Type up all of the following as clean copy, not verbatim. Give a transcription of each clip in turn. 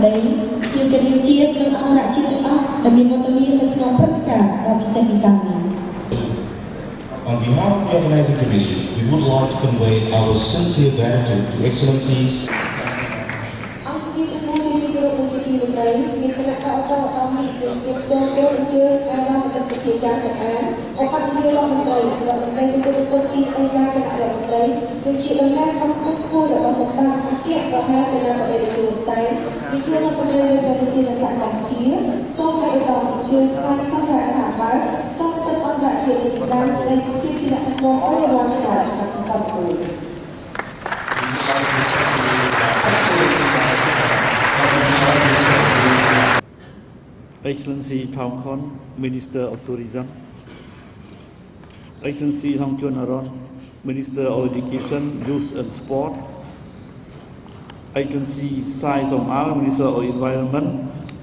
ដីជាកិត្តិយសជាតិនិងអន្តរជាតិទាំងអស់ដែលមានវត្តមាននៅក្នុងព្រឹត្តិការណ៍ដ៏ពិសេសពិសានេះ On behalf of the organizing committee, we would like to convey our sincere gratitude to Excellencies. អង្គភាពមួយជាគោរពជាទីលោកស្រីមានគណៈកម្មការអង្គមានភាពសូមលោកអញ្ជើញអាដាមប្រសិទ្ធិជាសាអានអង្គអភិបាលរដ្ឋមន្ត្រីទទួលបន្ទុកទីស្តីការគណៈរដ្ឋមន្ត្រីដូចជាតំណាងអង្គពុទ្ធគូរបស់សម្ដេចអគ្គមហាសេនាបតីលោកសែននាយករដ្ឋមន្ត្រីនៃប្រទេសជាតិកម្ពុជាសូមឲ្យឧត្តមអញ្ជើញការសម្រាប់ថាបើសូមសិទ្ធិអន្តរជាតិនៃការស្តីពីជាអ្នកដឹកនាំអរិយវ័នឆ្នាំ2019 Excellency Thong Khon, Minister of Tourism, Excellency Hong Chun Aron, Minister of Education, Youth and Sport, Excellency Sai Som Ao, Minister of Environment,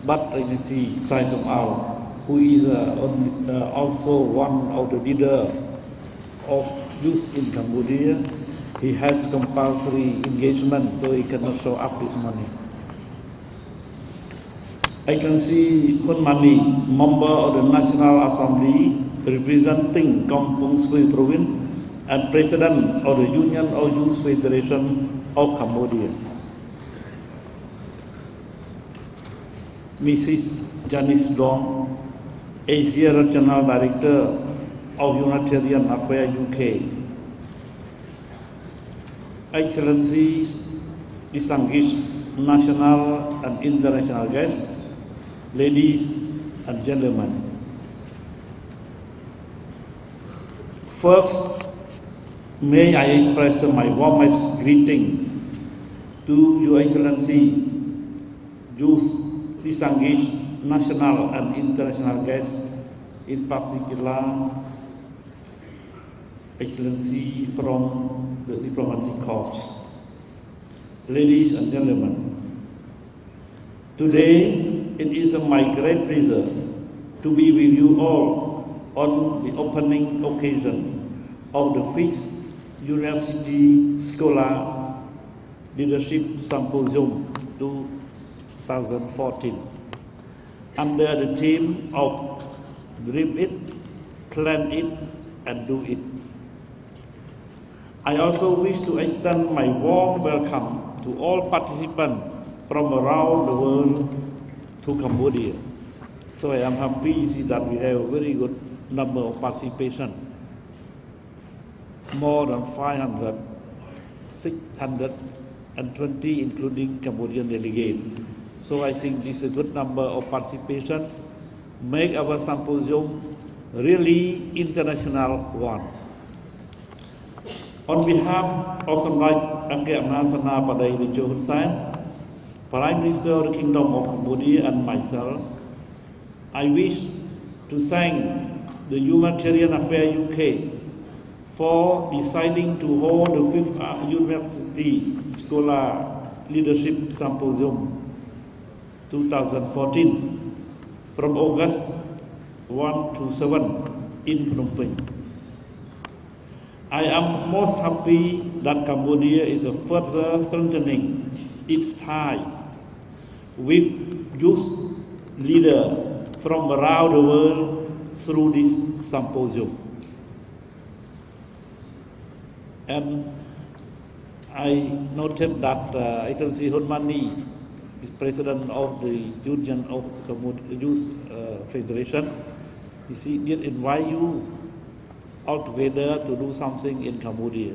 but Excellency Sai Som Ao, who is also one of the leader of youth in Cambodia. He has compulsory engagement, so he cannot show up this morning. Excellency Khun Mani, member of the National Assembly representing Kampong Spui Province and President of the Union of Youth Federation of Cambodia. Mrs. Janice Dong, Asia Regional Director of Humanitarian Affairs UK. Excellencies, distinguished national and international guests, ladies and gentlemen. First, may I express my warmest greeting to Your Excellencies, youth, distinguished national and international guests, in particular, Excellency from the diplomatic corps. Ladies and gentlemen, today it is my great pleasure to be with you all on the opening occasion of the 5th University Scholar Leadership Symposium 2014 under the theme of Dream It, Plan It and Do It. I also wish to extend my warm welcome to all participants from around the world to Cambodia. So I am happy to see that we have a very good number of participation, more than 500, 620 including Cambodian delegates. So I think this is a good number of participation, make our symposium really international one. On behalf of Samdech Angke Amnasana Padai Licho Hun Sen, Prime Minister of the Kingdom of Cambodia and myself, I wish to thank the Humanitarian Affairs UK for deciding to hold the 5th University Scholar Leadership Symposium 2014 from August 1 to 7 in Phnom Penh. I am most happy that Cambodia is further strengthening its ties with youth leaders from around the world through this symposium. And I noted that Excellency Hun Mani is President of the Union of Youth Federation. He did invite you all together to do something in Cambodia.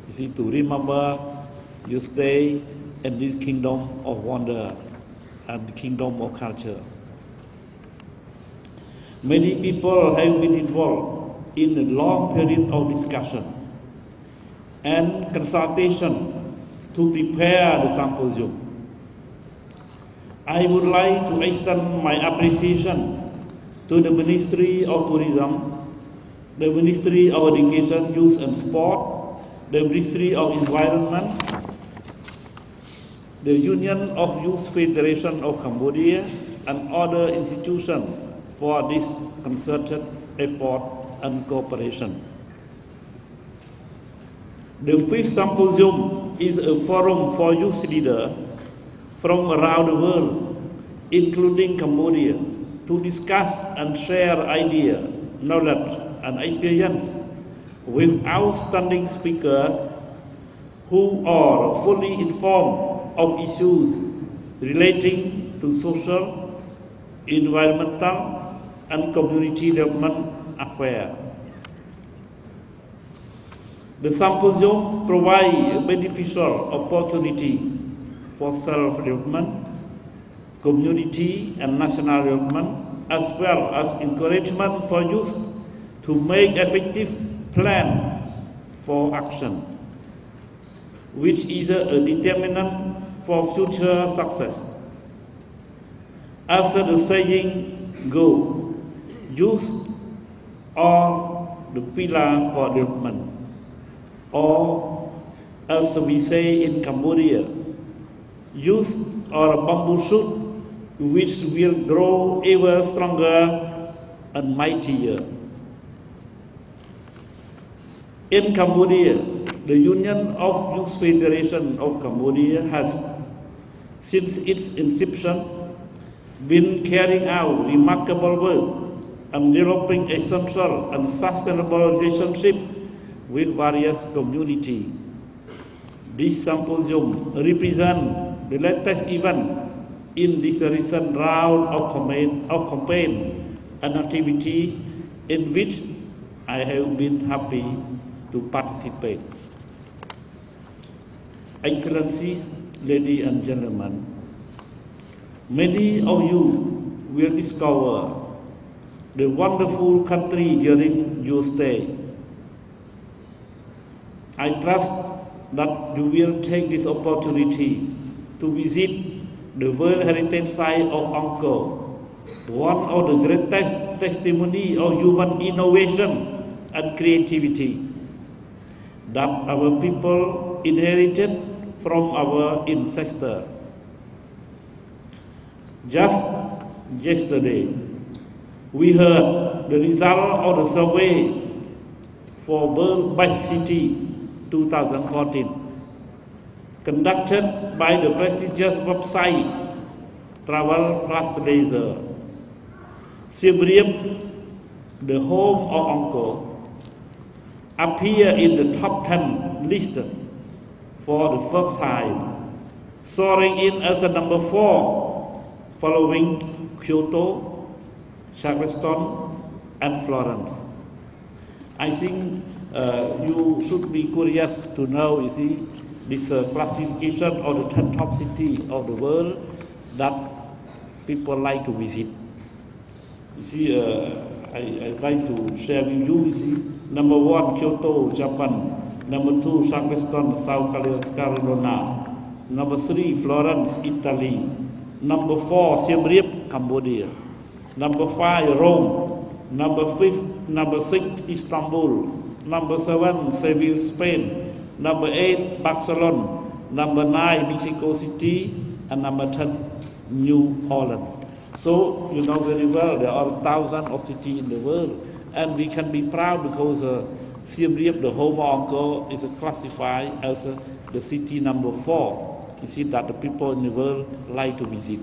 You see, to remember you stay in this kingdom of wonder and the kingdom of culture. Many people have been involved in a long period of discussion and consultation to prepare the symposium. I would like to extend my appreciation to the Ministry of Tourism, the Ministry of Education, Youth and Sport, the Ministry of Environment, the Union of Youth Federation of Cambodia, and other institutions for this concerted effort and cooperation. The 5th Symposium is a forum for youth leaders from around the world, including Cambodia, to discuss and share ideas, knowledge, and experience with outstanding speakers who are fully informed of issues relating to social, environmental, and community development affairs. The symposium provides a beneficial opportunity for self-development, community and national development, as well as encouragement for youth to make effective plan for action, which is a determinant for future success. As the saying goes, youth are the pillar for development, or as we say in Cambodia, youth are a bamboo shoot which will grow ever stronger and mightier. In Cambodia, the Union of Youth Federation of Cambodia has, since its inception, been carrying out remarkable work and developing essential and sustainable relationships with various communities. This symposium represents the latest event in this recent round of campaign and activity in which I have been happy to participate. Excellencies, ladies and gentlemen, many of you will discover the wonderful country during your stay. I trust that you will take this opportunity to visit the World Heritage Site of Angkor, one of the greatest testimony of human innovation and creativity that our people inherited from our ancestors. Just yesterday, we heard the result of the survey for World Best City 2014, conducted by the prestigious website Travel Plus Leisure. Siem Reap, the home of Angkor, appear in the top 10 list for the first time, soaring in as a number 4, following Kyoto, Charleston, and Florence. I think you should be curious to know, you see, this classification of the 10 top cities of the world that people like to visit. You see, I'd like to share with you, you see, number 1, Kyoto, Japan. Number 2, Charleston, South Carolina. Number 3, Florence, Italy. Number 4, Siem Reap, Cambodia. Number 5, Rome. Number 6, Istanbul. Number 7, Seville, Spain. Number 8, Barcelona. Number 9, Mexico City. And number 10, New Orleans. So you know very well there are thousands of cities in the world, and we can be proud because Siem Reap, the home of Angkor, is classified as the city number 4. You see that the people in the world like to visit.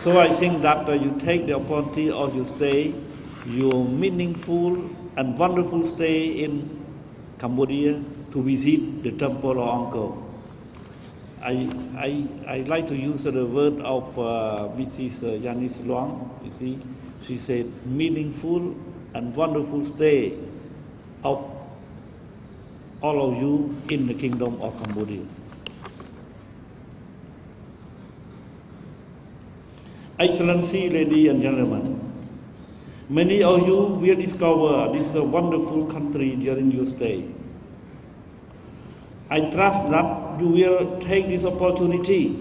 So I think that you take the opportunity of your stay, your meaningful and wonderful stay in Cambodia, to visit the temple of Angkor. I like to use the word of Mrs. Yanis Luang. You see, she said, meaningful and wonderful stay of all of you in the Kingdom of Cambodia. Excellency, ladies and gentlemen, many of you will discover this wonderful country during your stay. I trust that you will take this opportunity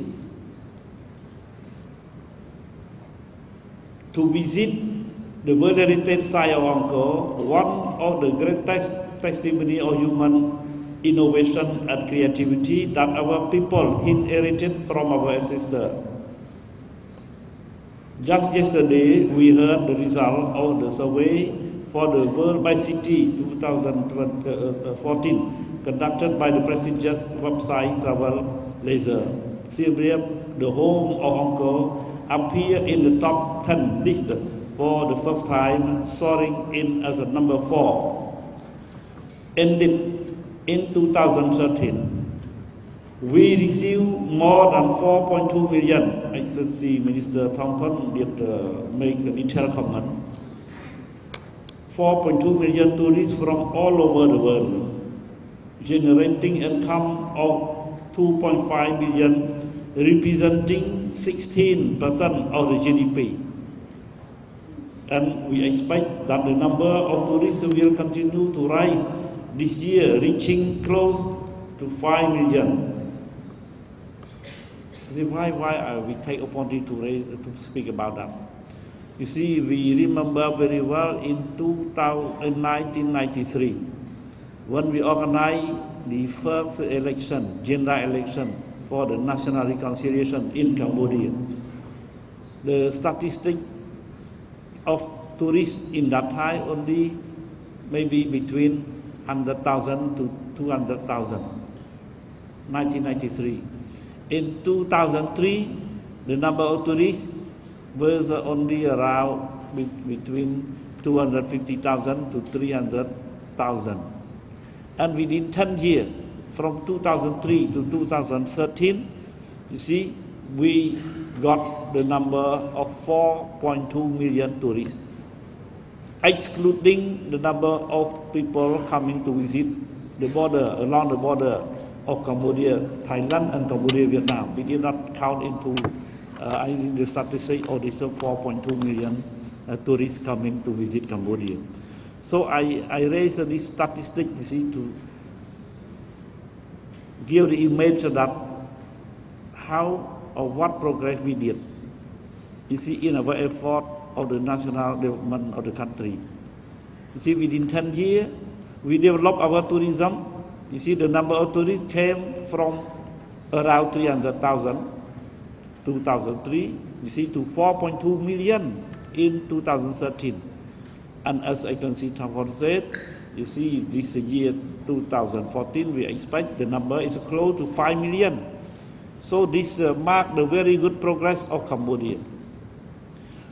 to visit the World Heritage Site of Angkor, one of the greatest testimony of human innovation and creativity that our people inherited from our ancestors. Just yesterday, we heard the result of the survey for the World by City 2014, conducted by the prestigious website Travel Leisure. Siem Reap, the home of Angkor, appeared in the top 10 list for the first time, soaring in as a number 4. Ended in 2013. We received more than 4.2 million. I can see Minister Thongkon did make a detailed comment. 4.2 million tourists from all over the world, generating income of 2.5 billion, representing 16% of the GDP. And we expect that the number of tourists will continue to rise this year, reaching close to 5 million. Why we take opportunity to speak about that? You see, we remember very well in 1993, when we organized the first election, general election for the national reconciliation in Cambodia. The statistic of tourists in that time only maybe between 100,000 to 200,000. 1993. In 2003, the number of tourists was only around between 250,000 to 300,000. And within 10 years, from 2003 to 2013, you see, we got the number of 4.2 million tourists, excluding the number of people coming to visit the border, along the border of Cambodia, Thailand and Cambodia, Vietnam. We did not count into the statistics of this 4.2 million tourists coming to visit Cambodia. So I raised this statistic, you see, to give the image that how or what progress we did, you see, in our effort of the national development of the country. You see, within 10 years, we developed our tourism. You see, the number of tourists came from around 300,000, 2003, you see, to 4.2 million in 2013. And as Excellency Thongkon said, you see, this year 2014, we expect the number is close to 5 million. So this marked the very good progress of Cambodia.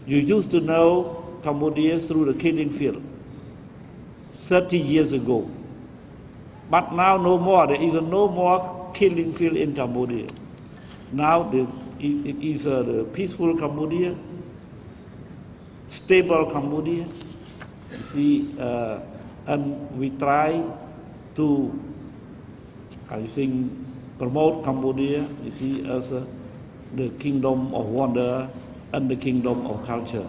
You used to know Cambodia through the killing field 30 years ago. But now no more. There is no more killing field in Cambodia. Now it is the peaceful Cambodia, stable Cambodia. You see, and we try to, I think, promote Cambodia, you see, as the kingdom of wonder and the kingdom of culture.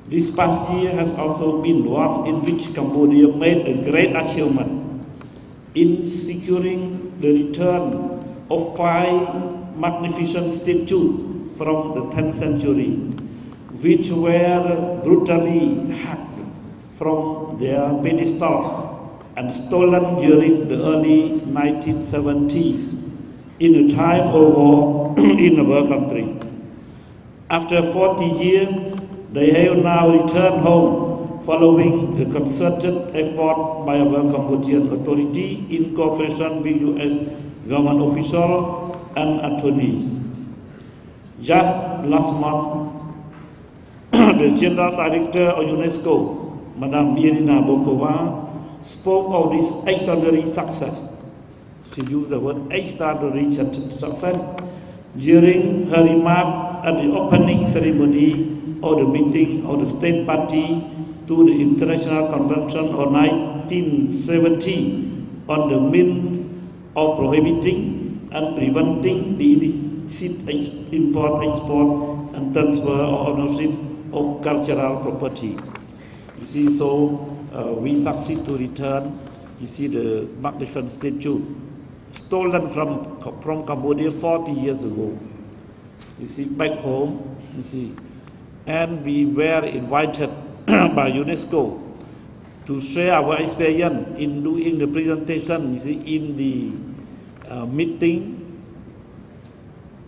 This past year has also been one in which Cambodia made a great achievement in securing the return of 5 magnificent statues from the 10th century, which were brutally hacked from their pedestal and stolen during the early 1970s in a time of war in our country. After 40 years, they have now returned home following a concerted effort by our Cambodian authority in cooperation with U.S. government officials and attorneys. Just last month, the General Director of UNESCO, Madame Irina Bokova, spoke of this extraordinary success. She used the word extraordinary success during her remark at the opening ceremony of the meeting of the State Party to the International Convention of 1970 on the means of prohibiting and preventing the illicit import, export, and transfer or ownership of cultural property. You see, so we succeed to return, you see, the magnificent statue stolen from Cambodia 40 years ago. You see, back home, you see, and we were invited by UNESCO to share our experience in doing the presentation, you see, in the meeting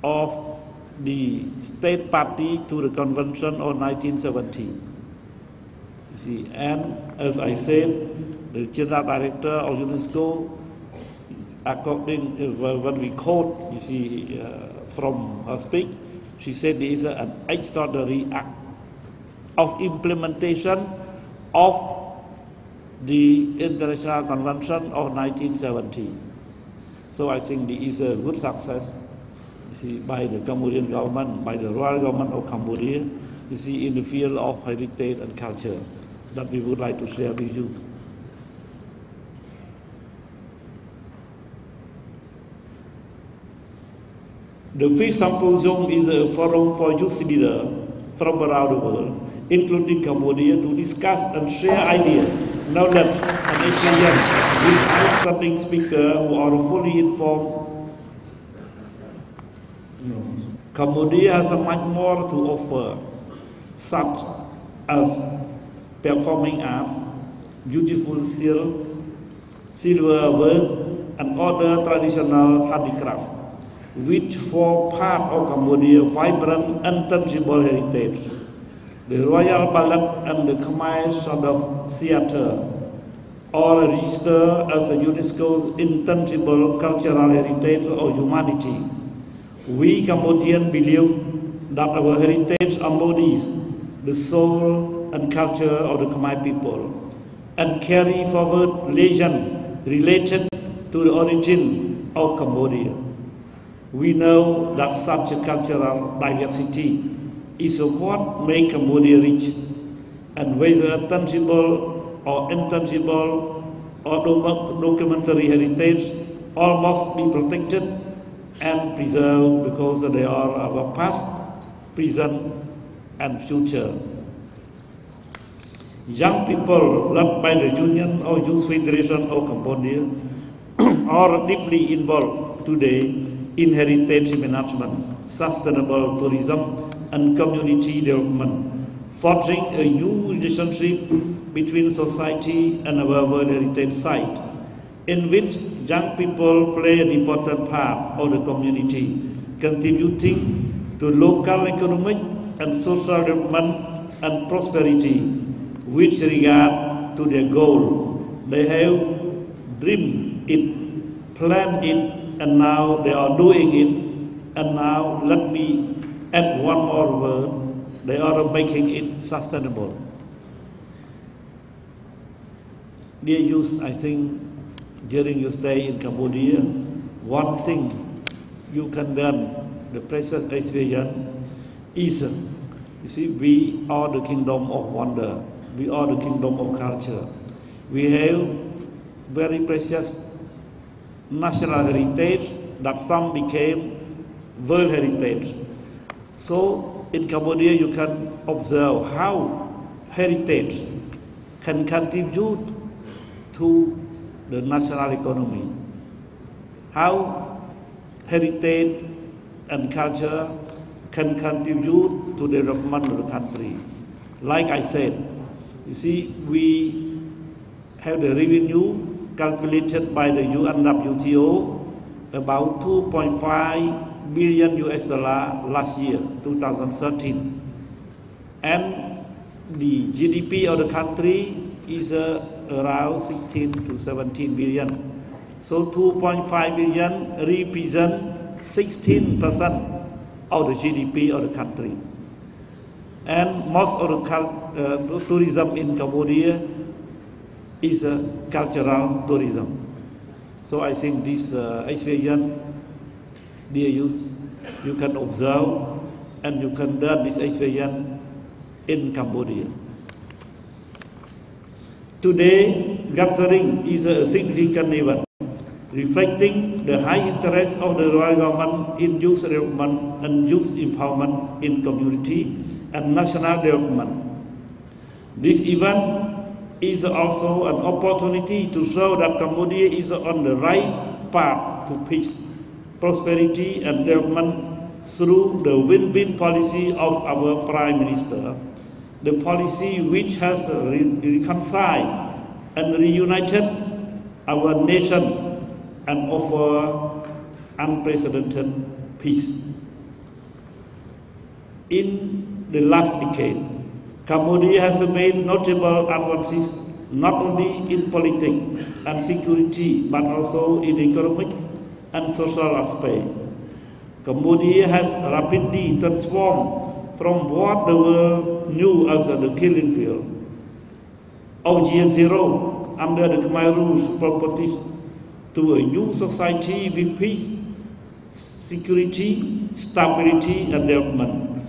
of the state party to the convention of 1970. You see, and as I said, the general director of UNESCO, according when we quote, you see, from her speech, she said this is an extraordinary act of implementation of the International Convention of 1970. So I think this is a good success, you see, by the Cambodian government, by the royal government of Cambodia, you see, in the field of heritage and culture that we would like to share with you. The fifth symposium is a forum for youth leaders from around the world, including Cambodia, to discuss and share ideas, knowledge, and experience with outstanding speakers who are fully informed. Cambodia has much more to offer, such as performing arts, beautiful silver work, and other traditional handicrafts, which form part of Cambodia's vibrant and tangible heritage. The Royal Ballet and the Khmer Shabak Theatre are registered as a UNESCO's intangible cultural heritage of humanity. We Cambodians believe that our heritage embodies the soul and culture of the Khmer people and carry forward legends related to the origin of Cambodia. We know that such a cultural diversity is what makes Cambodia rich, and whether tangible or intangible or documentary heritage all must be protected and preserved because they are our past, present, and future. Young people led by the Union of Youth Federation of Cambodia are deeply involved today in heritage management, sustainable tourism, and community development, forging a new relationship between society and our World Heritage Site, in which young people play an important part of the community, contributing to local economic and social development and prosperity, with regard to their goal. They have dreamed it, planned it, and now they are doing it. And now let me add one more word: they are making it sustainable. Dear youth, I think during your stay in Cambodia, one thing you can learn, the precious experience, is, you see, we are the kingdom of wonder. We are the kingdom of culture. We have very precious national heritage that some became world heritage. So in Cambodia you can observe how heritage can contribute to the national economy, how heritage and culture can contribute to the development of the country. Like I said, you see, we have the revenue calculated by the UNWTO about 2.5 billion US dollar last year, 2013. And the GDP of the country is around 16 to 17 billion. So 2.5 billion represent 16% of the GDP of the country. And most of the tourism in Cambodia is cultural tourism. So I think this experience, dear youth, you can observe and you can learn this experience in Cambodia. Today, gathering is a significant event, reflecting the high interest of the royal government in youth development and youth empowerment in community and national development. This event is also an opportunity to show that Cambodia is on the right path to peace, prosperity and development through the win-win policy of our Prime Minister, the policy which has reconciled and reunited our nation and offer unprecedented peace. In the last decade, Cambodia has made notable advances not only in politics and security but also in economic and social aspects. Cambodia has rapidly transformed from what the world knew as the killing field of year zero under the Khmer Rouge properties to a new society with peace, security, stability, and development,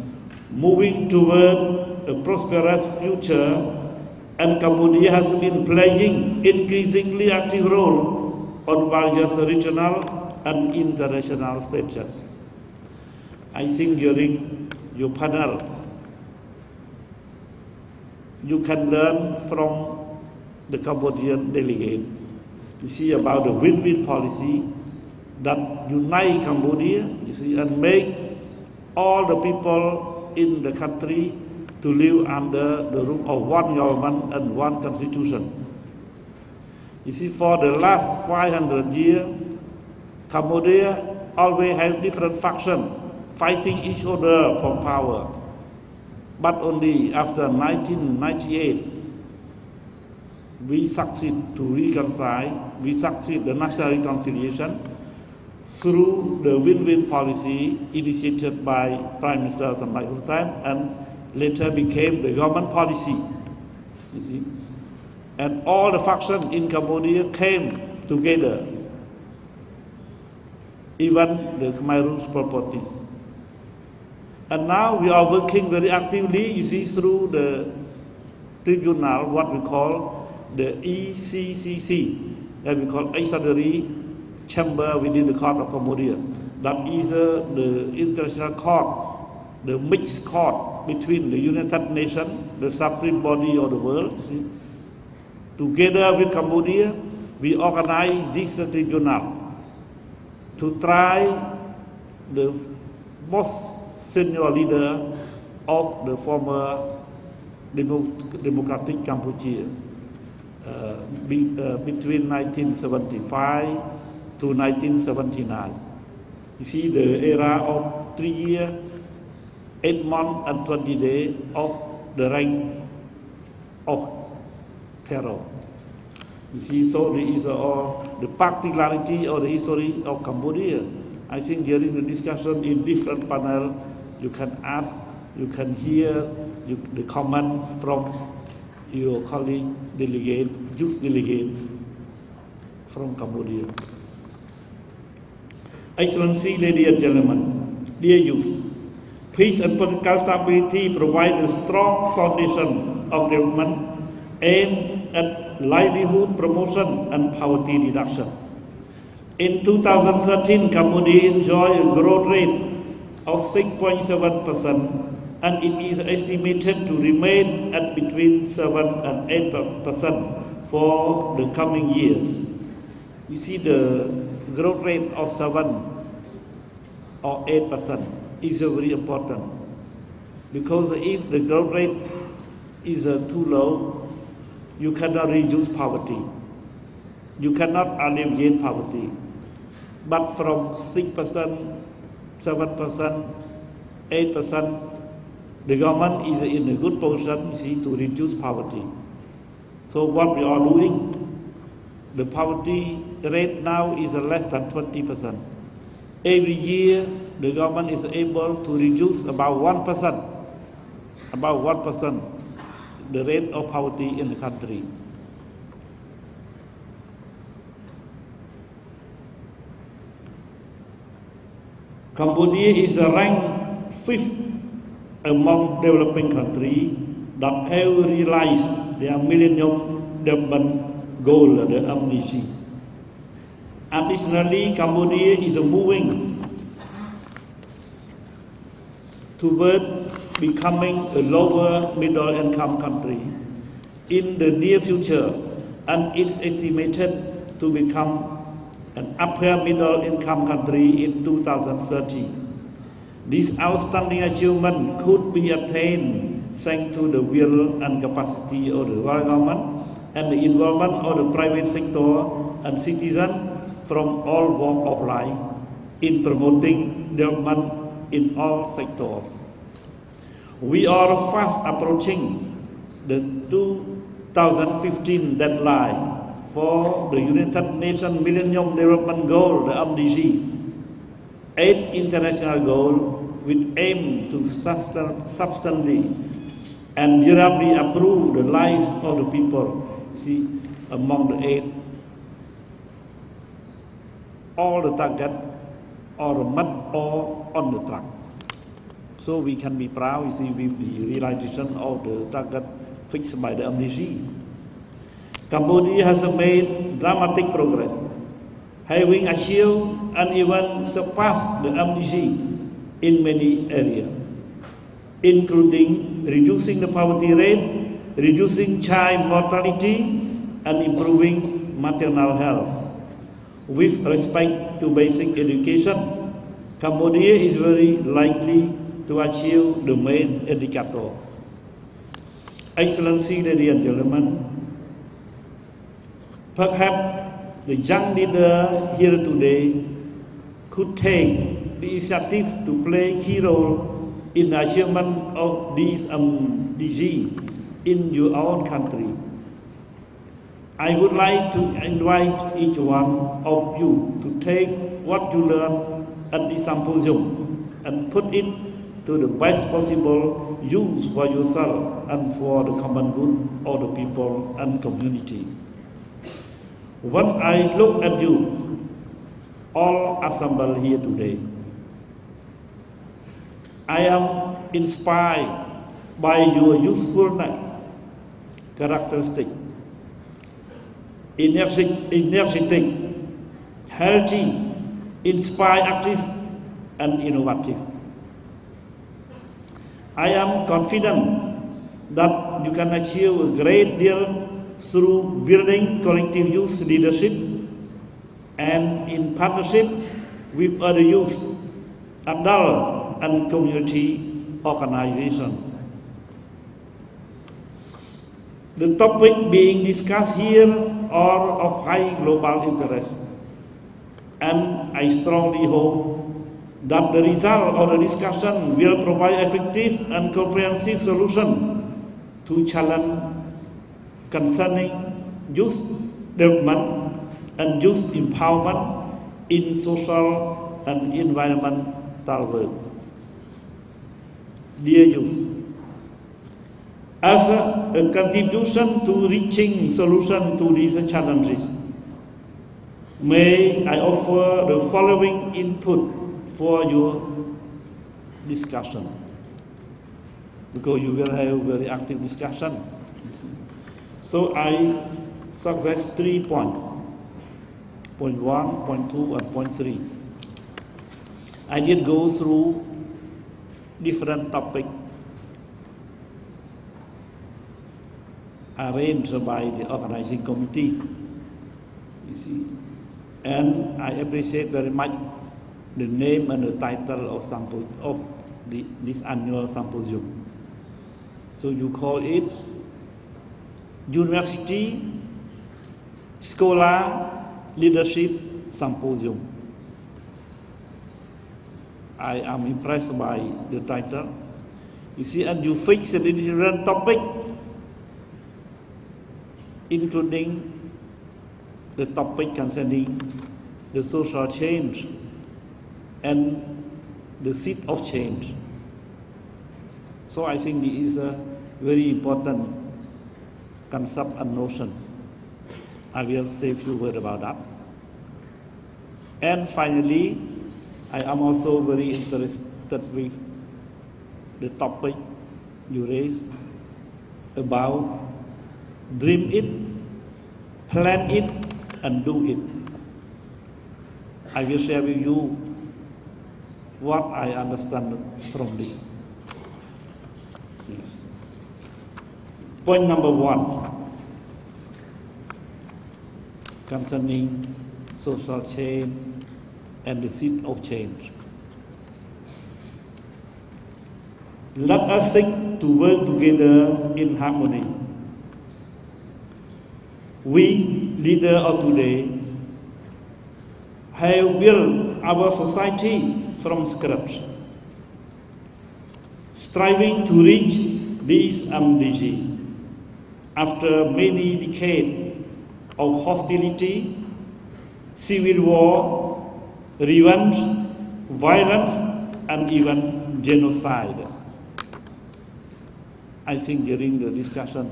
moving toward a prosperous future. And Cambodia has been playing increasingly active role on various regional and international stages. I think during your panel, you can learn from the Cambodian delegate. You see about the win-win policy that unite Cambodia, you see, and make all the people in the country to live under the rule of one government and one constitution. You see, for the last 500 years, Cambodia always had different factions fighting each other for power. But only after 1998, we succeed to reconcile, we succeed the national reconciliation through the win-win policy initiated by Prime Minister Samdech Hun Sen and later became the government policy. You see? And all the factions in Cambodia came together, even the Khmer Rouge properties. And now we are working very actively, you see, through the tribunal, what we call the ECCC, that we call Extraordinary Chamber within the Court of Cambodia. That is the international court, the mixed court between the United Nations, the supreme body of the world. You see. Together with Cambodia, we organize this tribunal to try the most senior leader of the former democratic Cambodia between 1975 to 1979. You see the era of 3 years, 8 months and 20 days of the reign of terror. You see, so there is the particularity or the history of Cambodia. I think during the discussion in different panels, you can ask, you can hear the comment from your colleague delegate, youth delegate from Cambodia. Excellency, ladies and gentlemen, dear youth, peace and political stability provide a strong foundation of development aimed at livelihood promotion and poverty reduction. In 2013, Cambodia enjoyed a growth rate of 6.7%, and it is estimated to remain at between 7 and 8% for the coming years. You see, the growth rate of 7 or 8% is very important, because if the growth rate is too low, you cannot reduce poverty, you cannot alleviate poverty. But from 6%, 7%, 8%, the government is in a good position, you see, to reduce poverty. So what we are doing, the poverty rate now is less than 20%. Every year, the government is able to reduce about 1%, the rate of poverty in the country. Cambodia is ranked 5th among developing countries that have realized their Millennium Development Goal, the MDG. Additionally, Cambodia is moving toward becoming a lower middle income country in the near future, and it's estimated to become an upper middle income country in 2030. This outstanding achievement could be attained thanks to the will and capacity of the world government and the involvement of the private sector and citizens from all walks of life in promoting development in all sectors. We are fast approaching the 2015 deadline for the United Nations Millennium Development Goal, the MDG, 8 international goals which aim to substantially and durably improve the life of the people. See, among the 8, all the targets are met or on the track. So we can be proud, you see, with the realization of the target fixed by the MDG. Cambodia has made dramatic progress, having achieved and even surpassed the MDG in many areas, including reducing the poverty rate, reducing child mortality, and improving maternal health. With respect to basic education, Cambodia is very likely to achieve the main indicator. Excellency, ladies and gentlemen, perhaps the young leader here today could take the initiative to play a key role in the achievement of these MDG in your own country. I would like to invite each one of you to take what you learn at the symposium and put it to the best possible use for yourself and for the common good of the people and community. When I look at you, all assembled here today, I am inspired by your usefulness, characteristic, energetic, healthy, inspired, active, and innovative. I am confident that you can achieve a great deal through building collective youth leadership and in partnership with other youth, adult, and community organizations. The topic being discussed here are of high global interest, and I strongly hope that the result of the discussion will provide effective and comprehensive solution to challenge concerning youth development and youth empowerment in social and environmental work. Dear youth, as a contribution to reaching solution to these challenges, may I offer the following input for your discussion, because you will have very active discussion. So I suggest 3 points, point 1, point 2, and point 3. I did go through different topics arranged by the organizing committee, you see, and I appreciate very much the name and the title of this annual symposium. So you call it University Scholar Leadership Symposium. I am impressed by the title. You see, and you fix a different topic, including the topic concerning the social change and the seed of change. So I think this is a very important concept and notion. I will say a few words about that. And finally, I am also very interested with the topic you raised about dream it, plan it, and do it. I will share with you what I understand from this. Yes. Point number 1, concerning social change and the seed of change. Let us seek to work together in harmony. we, leaders of today, have built our society from scratch, striving to reach this ambition after many decades of hostility, civil war, revenge, violence, and even genocide. I think during the discussion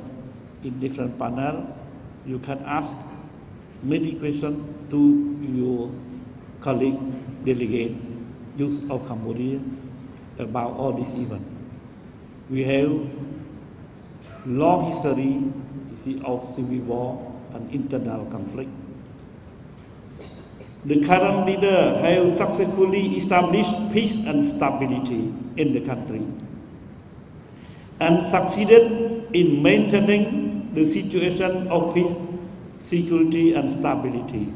in different panels, you can ask many questions to your colleague, delegate, youth of Cambodia about all these events. We have long history of civil war and internal conflict. The current leader have successfully established peace and stability in the country and succeeded in maintaining the situation of peace, security, and stability.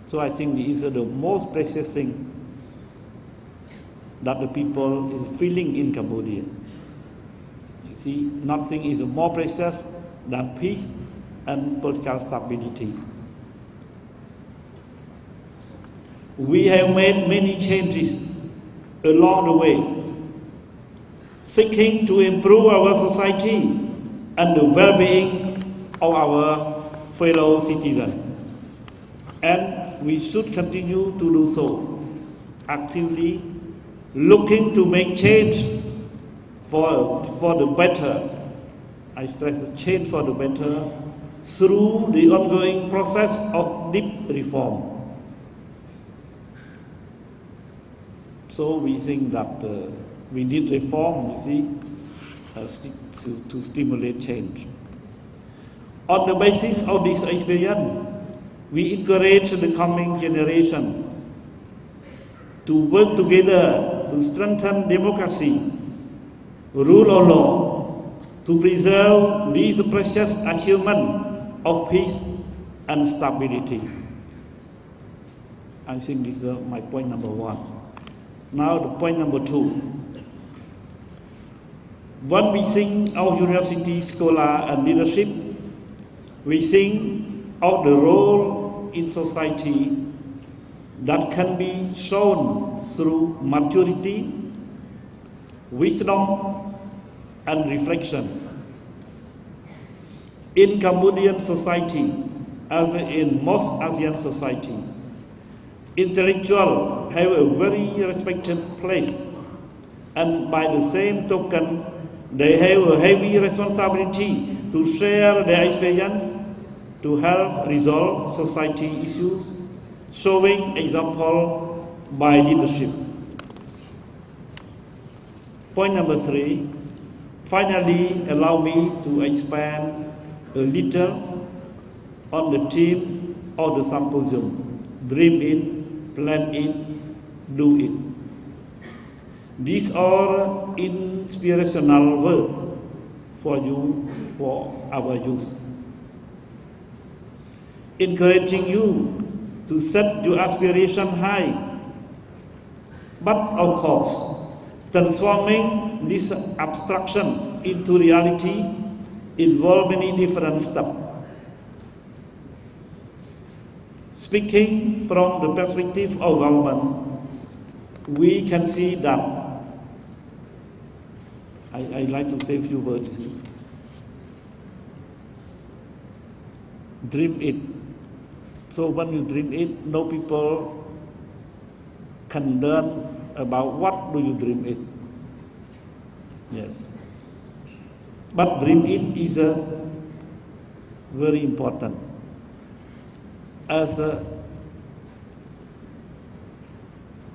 So I think these are the most precious thing that the people is feeling in Cambodia. You see, nothing is more precious than peace and political stability. We have made many changes along the way, seeking to improve our society and the well-being of our fellow citizens. And we should continue to do so, actively looking to make change for the better. I stress the change for the better through the ongoing process of deep reform. So we think that we need reform, you see, to stimulate change. On the basis of this experience, we encourage the coming generation to work together to strengthen democracy, rule of law, to preserve these precious achievements of peace and stability. I think this is my point number one. Now the point number two. When we think of university, scholar, and leadership, we think of the role in society that can be shown through maturity, wisdom, and reflection. In Cambodian society, as in most ASEAN society, intellectuals have a very respected place, and by the same token, they have a heavy responsibility to share their experience to help resolve society issues, showing example by leadership. Point number three, finally allow me to expand a little on the theme of the symposium, dream it, plan it, do it. These are inspirational words for you, for our youth, encouraging you to set your aspiration high, but of course, transforming this abstraction into reality involves many different steps. Speaking from the perspective of government, we can see that I like to say a few words. Dream it. So when you dream it, no people can learn about what do you dream it. Yes. But dream it is very important. As a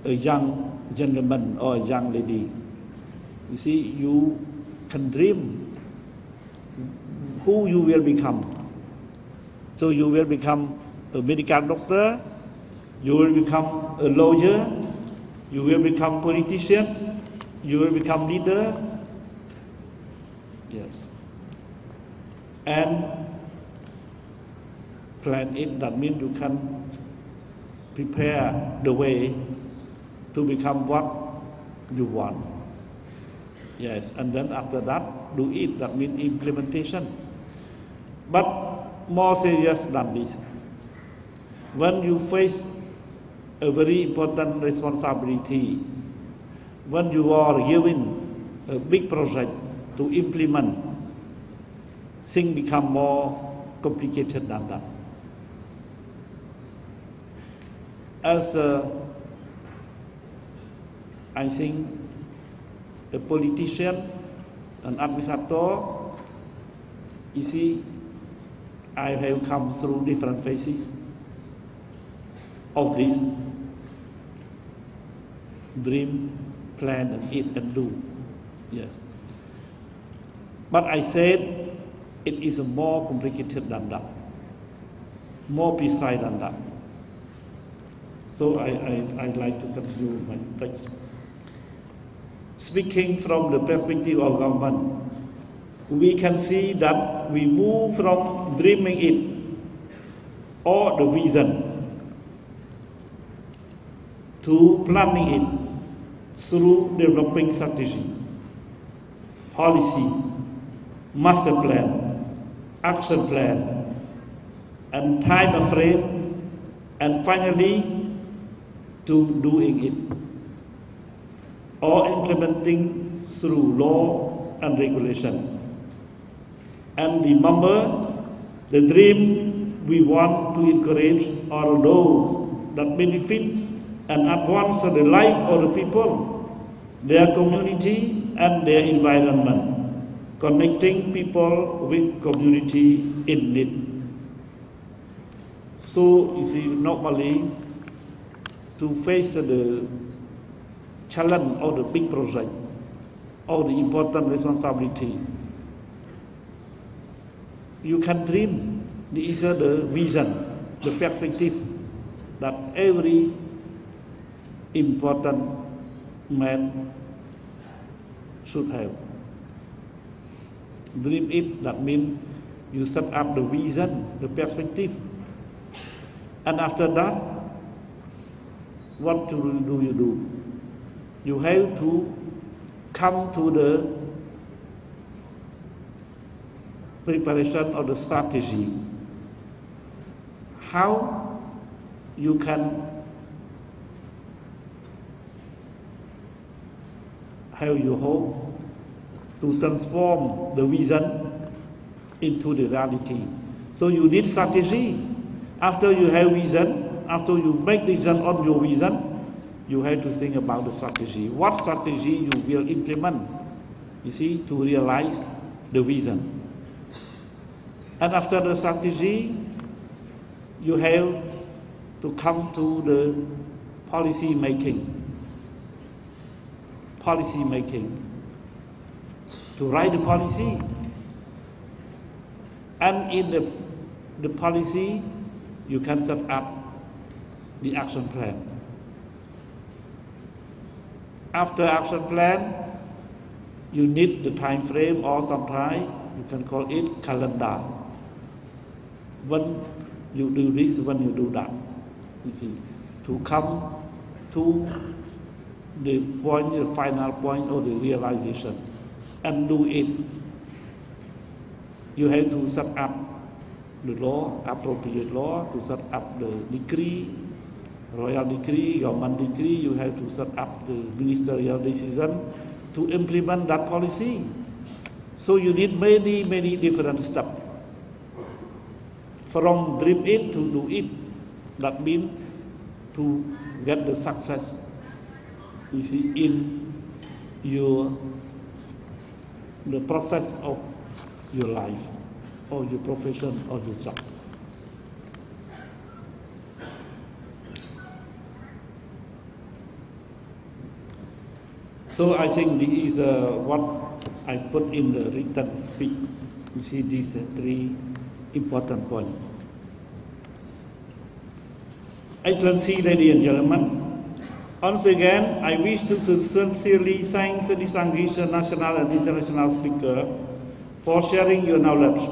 young gentleman or a young lady, you see, you can dream who you will become. So you will become a medical doctor, you will become a lawyer, you will become politician, you will become leader. Yes. And plan it, that means you can prepare the way to become what you want. Yes, and then after that, do it, that means implementation. But more serious than this. When you face a very important responsibility, when you are given a big project to implement, things become more complicated than that. As I think a politician, an administrator, you see, I have come through different phases of this dream, plan, and eat and do. Yes. But I said it is more complicated than that, more precise than that. So I'd like to continue my text. Speaking from the perspective of government, we can see that we move from dreaming it or the vision to planning it through developing strategy, policy, master plan, action plan, and time frame, and finally to doing it or implementing through law and regulation. And remember, the dream we want to encourage are those that benefit and advance the life of the people, their community and their environment, connecting people with community in need. So, you see, normally, to face the challenge of the big project, or the important responsibility, you can dream. This is the vision, the perspective that every important man should have. Dream it, that means you set up the vision, the perspective. And after that, what do you do? You have to come to the preparation of the strategy. How you can have your hope to transform the vision into the reality. So you need strategy. After you have vision, after you make decision on your vision, you have to think about the strategy. What strategy you will implement, you see, to realize the vision. And after the strategy, you have to come to the policy making. Policy making. To write the policy. And in the policy, you can set up the action plan. After action plan, you need the time frame, or sometimes you can call it calendar. When you do this, when you do that, you see, to come to the point, the final point of the realization, and do it. You have to set up the law, appropriate law, to set up the decree, royal decree, government decree. You have to set up the ministerial decision to implement that policy. So you need many different steps. From dream it to do it, that means to get the success, you see, in the process of your life, or your profession, or your job. So I think this is what I put in the written speech. You see these three important points. Excellency, ladies and gentlemen, once again, I wish to sincerely thank the distinguished national and international speaker for sharing your knowledge,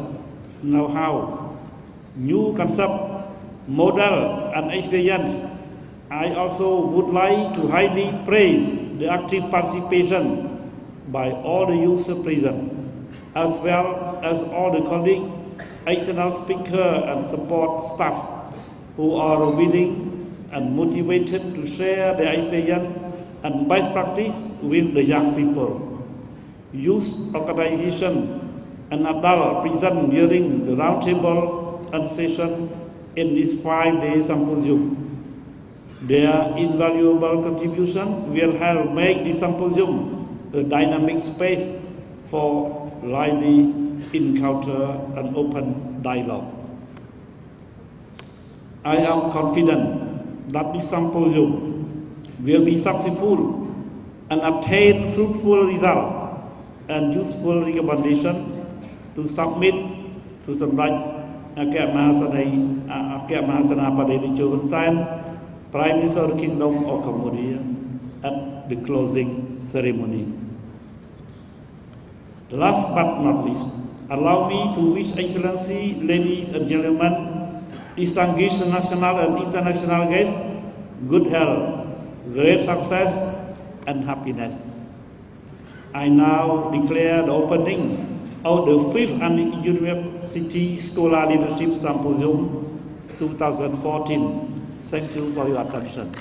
know-how, new concept, model, and experience. I also would like to highly praise the active participation by all the users present, as well as all the colleagues external speaker and support staff who are willing and motivated to share their experience and best practice with the young people. Youth organization and adult present during the roundtable and session in this 5-day symposium. Their invaluable contribution will help make the symposium a dynamic space for lively encounter and open dialogue. I am confident that this symposium will be successful and obtain fruitful results and useful recommendations to submit to the Prime Minister of the Kingdom of Cambodia at the closing ceremony. Last but not least, allow me to wish Excellency, ladies and gentlemen, distinguished national and international guests, good health, great success and happiness. I now declare the opening of the 5th University Scholar Leadership Symposium 2014. Thank you for your attention.